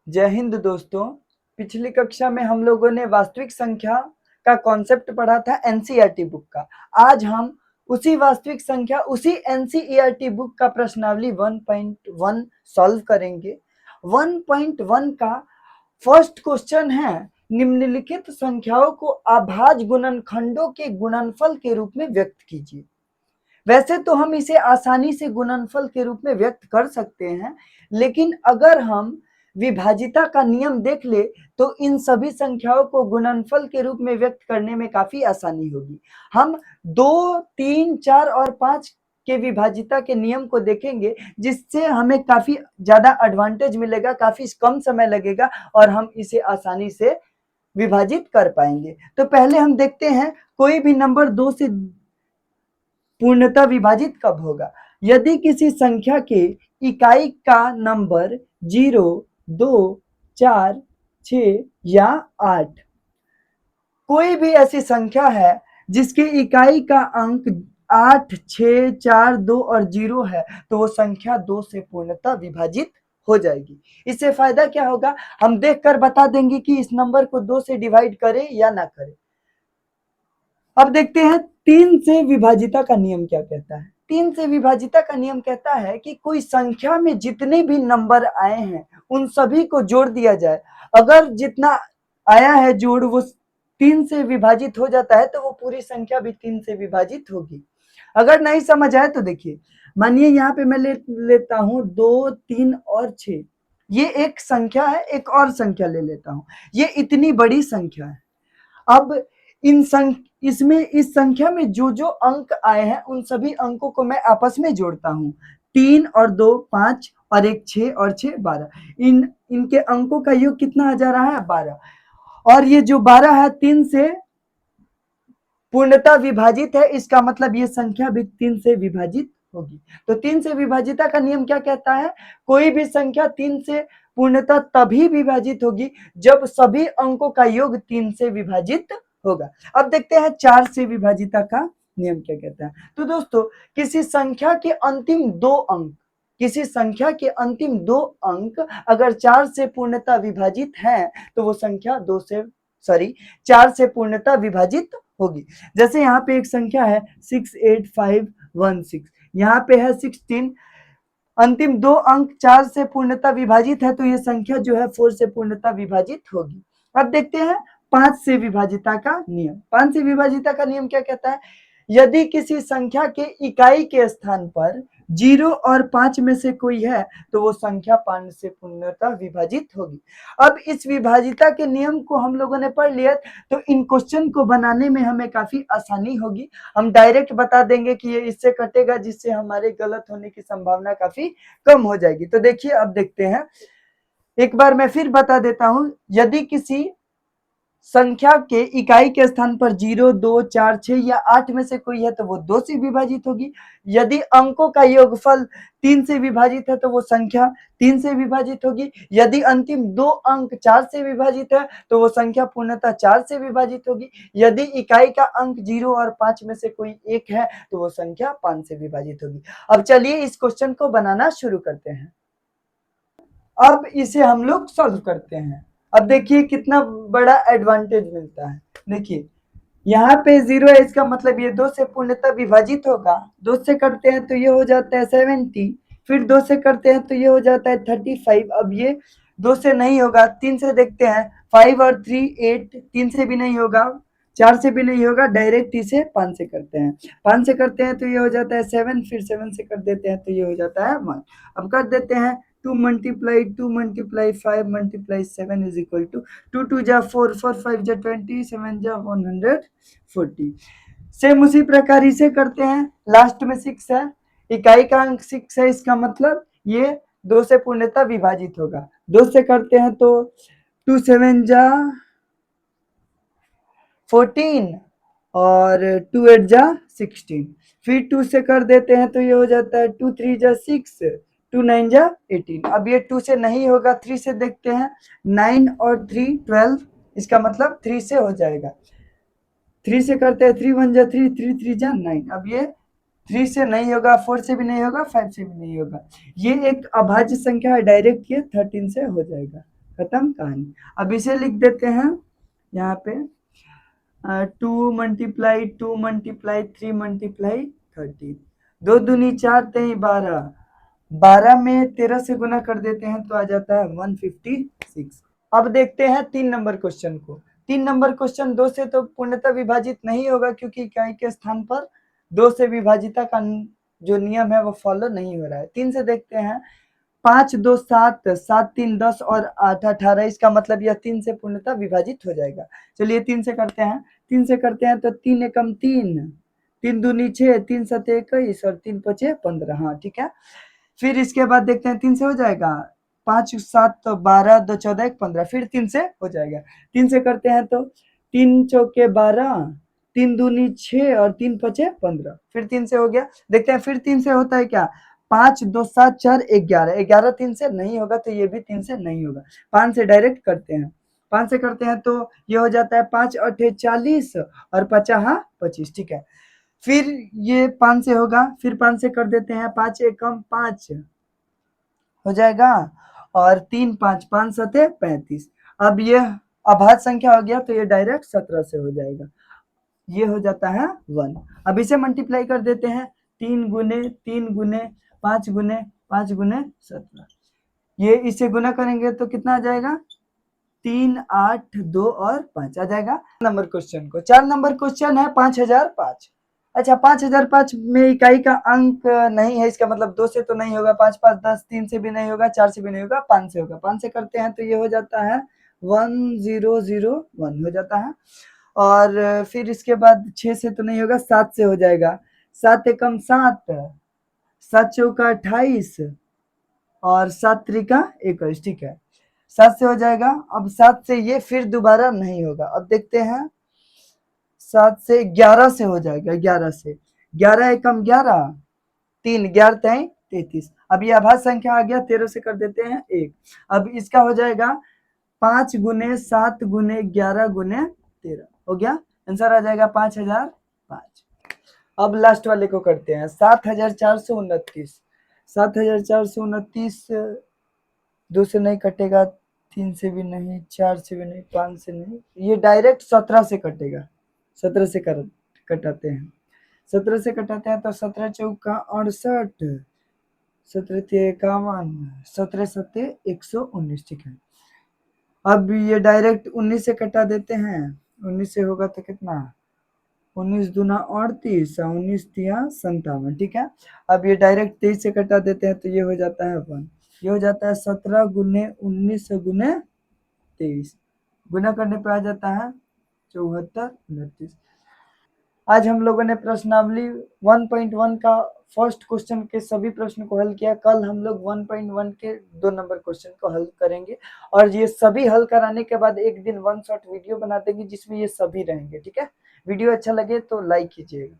जय हिंद दोस्तों। पिछली कक्षा में हम लोगों ने वास्तविक संख्या का कॉन्सेप्ट पढ़ा था एनसीईआरटी बुक का। आज हम उसी वास्तविक संख्या उसी एनसीईआरटी बुक का प्रश्नावली 1.1 सॉल्व करेंगे। 1.1 का फर्स्ट क्वेश्चन है, निम्नलिखित संख्याओं को अभाज्य गुणनखंडों के गुणनफल के रूप में व्यक्त कीजिए। वैसे तो हम इसे आसानी से गुणनफल के रूप में व्यक्त कर सकते हैं, लेकिन अगर हम विभाजिता का नियम देख ले तो इन सभी संख्याओं को गुणनफल के रूप में व्यक्त करने में काफी आसानी होगी। हम 2, 3, 4 और 5 के विभाजिता के नियम को देखेंगे, जिससे हमें काफी ज्यादा एडवांटेज मिलेगा, काफी कम समय लगेगा और हम इसे आसानी से विभाजित कर पाएंगे। तो पहले हम देखते हैं कोई भी नंबर 2 से पूर्णतः विभाजित कब होगा। यदि किसी संख्या के इकाई का नंबर 0, 2, 4, 6 या 8, कोई भी ऐसी संख्या है जिसकी इकाई का अंक 8, 6, 4, 2 और 0 है, तो वो संख्या 2 से पूर्णतः विभाजित हो जाएगी। इससे फायदा क्या होगा, हम देखकर बता देंगे कि इस नंबर को 2 से डिवाइड करें या ना करें। अब देखते हैं 3 से विभाजिता का नियम क्या कहता है। 3 से विभाजिता का नियम कहता है कि कोई संख्या में जितने भी नंबर आए हैं उन सभी को जोड़ दिया जाए। अगर जितना आया है जोड़ वो 3 से विभाजित हो जाता है तो वो पूरी संख्या भी 3 से विभाजित होगी। अगर नहीं समझ आए तो देखिए, मानिए यहाँ पे मैं लेता हूँ 2, 3 और 6। ये एक संख्या है, एक और संख्या ले लेता हूँ, ये इतनी बड़ी संख्या है। अब इसमें इस संख्या में जो जो अंक आए हैं उन सभी अंकों को मैं आपस में जोड़ता हूँ। 3 और 2 5 और 1 6 और 6 12। इनके अंकों का योग कितना आ जा रहा है, 12। और ये जो 12 है 3 से पूर्णतः विभाजित है, इसका मतलब ये संख्या भी 3 से विभाजित होगी। तो 3 से विभाजिता का नियम क्या कहता है, कोई भी संख्या 3 से पूर्णतः तभी विभाजित होगी जब सभी अंकों का योग 3 से विभाजित होगा। अब देखते हैं 4 से विभाजिता का नियम क्या कहता है। तो दोस्तों, किसी संख्या के अंतिम दो अंक अगर 4 से पूर्णतः विभाजित है तो वो संख्या 4 से पूर्णतः विभाजित होगी। जैसे यहाँ पे एक संख्या है 68516, यहाँ पे है 16, अंतिम दो अंक 4 से पूर्णतः विभाजित है तो ये संख्या जो है 4 से पूर्णतः विभाजित होगी। अब देखते हैं 5 से विभाजिता का नियम। 5 से विभाजिता का नियम क्या कहता है, यदि किसी संख्या के इकाई के स्थान पर 0 और 5 में से कोई है तो वो संख्या 5 से पूर्णतः विभाजित होगी। अब इस विभाजिता के नियम को हम लोगों ने पढ़ लिया तो इन क्वेश्चन को बनाने में हमें काफी आसानी होगी। हम डायरेक्ट बता देंगे कि ये इससे कटेगा, जिससे हमारे गलत होने की संभावना काफी कम हो जाएगी। तो देखिए, अब देखते हैं, एक बार मैं फिर बता देता हूं, यदि किसी संख्या के इकाई के स्थान पर 0, 2, 4, 6 या 8 में से कोई है तो वो 2 से विभाजित होगी। यदि अंकों का योगफल 3 से विभाजित है तो वो संख्या 3 से विभाजित होगी। यदि अंतिम दो अंक 4 से विभाजित है तो वो संख्या पूर्णतः 4 से विभाजित होगी। यदि इकाई का अंक 0 और 5 में से कोई एक है तो वो संख्या 5 से विभाजित होगी। अब चलिए इस क्वेश्चन को बनाना शुरू करते हैं। अब इसे हम लोग सॉल्व करते हैं। अब देखिए कितना बड़ा एडवांटेज मिलता है। देखिए यहाँ पे 0 है, इसका मतलब ये 2 से पूर्णतः विभाजित होगा। 2 से करते हैं तो ये हो जाता है 70, फिर 2 से करते हैं तो ये हो जाता है 35। अब ये 2 से नहीं होगा, 3 से देखते हैं, 5 और 3 8, 3 से भी नहीं होगा, 4 से भी नहीं होगा, डायरेक्ट इसे 5 से करते हैं। 5 से करते हैं तो ये हो जाता है 7, फिर 7 से कर देते हैं तो ये हो जाता है 1। अब कर देते हैं 2 multiply 5 multiply 7 is equal to 2 2 जा 4, 4 5 जा 20, 7 जा 140। सेम उसी प्रकार इसे करते हैं, लास्ट में 6 है, इकाई का अंक 6 है, इसका मतलब ये 2 से पूर्णतः विभाजित होगा। 2 से करते हैं तो 2 7 जा 14 और 2 8 जा 16, फिर 2 से कर देते हैं तो ये हो जाता है 2 3 जा 6, 2 9 जा 18। अब ये 2 से नहीं होगा, 3 से देखते हैं, 9 और 3 12, इसका मतलब 3 से हो जाएगा। 3 से करते हैं, 3 1 जा 3, 3 3 जा 9। अब ये 3 से नहीं होगा, 4 से भी नहीं होगा, 5 से भी नहीं होगा। ये एक अभाज्य संख्या है, डायरेक्ट ये 13 से हो जाएगा। खत्म कहानी। अब इसे लिख देते हैं यहाँ पे 2 मल्टीप्लाई 2 मल्टीप्लाई 3 मल्टीप्लाई 13, 2 दूनी 4 तेई 12, 12 में 13 से गुना कर देते हैं तो आ जाता है 156। अब देखते हैं 3 नंबर क्वेश्चन को। 3 नंबर क्वेश्चन 2 से तो पूर्णतः विभाजित नहीं होगा क्योंकि इकाई के स्थान पर 2 से विभाजिता का जो नियम है वो फॉलो नहीं हो रहा है। 3 से देखते हैं 5 2 7, 7 3 10 और 8 18, इसका मतलब यह 3 से पूर्णतः विभाजित हो जाएगा। चलिए 3 से करते हैं। 3 से करते हैं तो 3 एकम 3, 3 दूनी 6, 3 सते 21 और 3 पचे 15। हाँ ठीक है। फिर इसके बाद देखते हैं 3 से हो जाएगा, 5 7 तो 12, 2 14 1 15, फिर 3 से हो जाएगा। 3 से करते हैं तो 3 चौके 12, 3 दूनी 6 और 3 पचे 15, फिर 3 से हो गया। देखते हैं फिर 3 से होता है क्या, 5 2 7 4 11, 11 3 से नहीं होगा तो ये भी 3 से नहीं होगा। 5 से डायरेक्ट करते हैं। 5 से करते हैं तो ये हो जाता है 5 8 40 और 50 25, ठीक है। फिर ये 5 से होगा, फिर 5 से कर देते हैं, 5 एकम 5 हो जाएगा और 3 5 5 सते 35। अब ये अभाज्य संख्या हो गया तो ये डायरेक्ट 17 से हो जाएगा, ये हो जाता है 1। अब इसे मल्टीप्लाई कर देते हैं, 3 गुने 3 गुने 5 गुने 5 गुने 17, ये इसे गुना करेंगे तो कितना आ जाएगा, 3 8 2 और 5 आ जाएगा। नंबर क्वेश्चन को 4 नंबर क्वेश्चन है 5005। अच्छा 5005 में इकाई का अंक नहीं है, इसका मतलब 2 से तो नहीं होगा, 5 5 10, 3 से भी नहीं होगा, 4 से भी नहीं होगा, 5 से होगा। 5 से करते हैं तो ये हो जाता है 1001 हो जाता है। और फिर इसके बाद 6 से तो नहीं होगा, 7 से हो जाएगा, 7 एकम 7, 7 चौका 28 और 7 त्रिका 21, ठीक है। 7 से हो जाएगा। अब 7 से ये फिर दोबारा नहीं होगा। अब देखते हैं 7 से 11 से हो जाएगा, 11 से 11 एकम 11, 3 11 तय 33। अब ये अभाज्य संख्या आ गया, 13 से कर देते हैं 1। अब इसका हो जाएगा 5 गुने 7 गुने 11 गुने 13, हो गया। आंसर आ जाएगा 5005। अब लास्ट वाले को करते हैं 7429। 7429 2 से नहीं कटेगा, 3 से भी नहीं, 4 से भी नहीं, 5 से नहीं, ये डायरेक्ट 17 से कटेगा। 17 से कटाते हैं। 17 से कटाते हैं तो 17 चौका 68, 17 51, 17 सत्ते 119, ठीक है। अब ये डायरेक्ट 19 से कटा देते हैं। 19 से होगा तो कितना, 19 दूना 38, 19 तिया 57, ठीक है। अब ये डायरेक्ट 23 से कटा देते हैं तो ये हो जाता है 1, ये हो जाता है 17 गुने 19 गुने 23, गुना करने पे आ जाता है 74 29। आज हम लोगों ने प्रश्नावली 1.1 का फर्स्ट क्वेश्चन के सभी प्रश्न को हल किया। कल हम लोग 1.1 के 2 नंबर क्वेश्चन को हल करेंगे और ये सभी हल कराने के बाद एक दिन वन शॉट वीडियो बना देंगे जिसमें ये सभी रहेंगे, ठीक है। वीडियो अच्छा लगे तो लाइक कीजिएगा।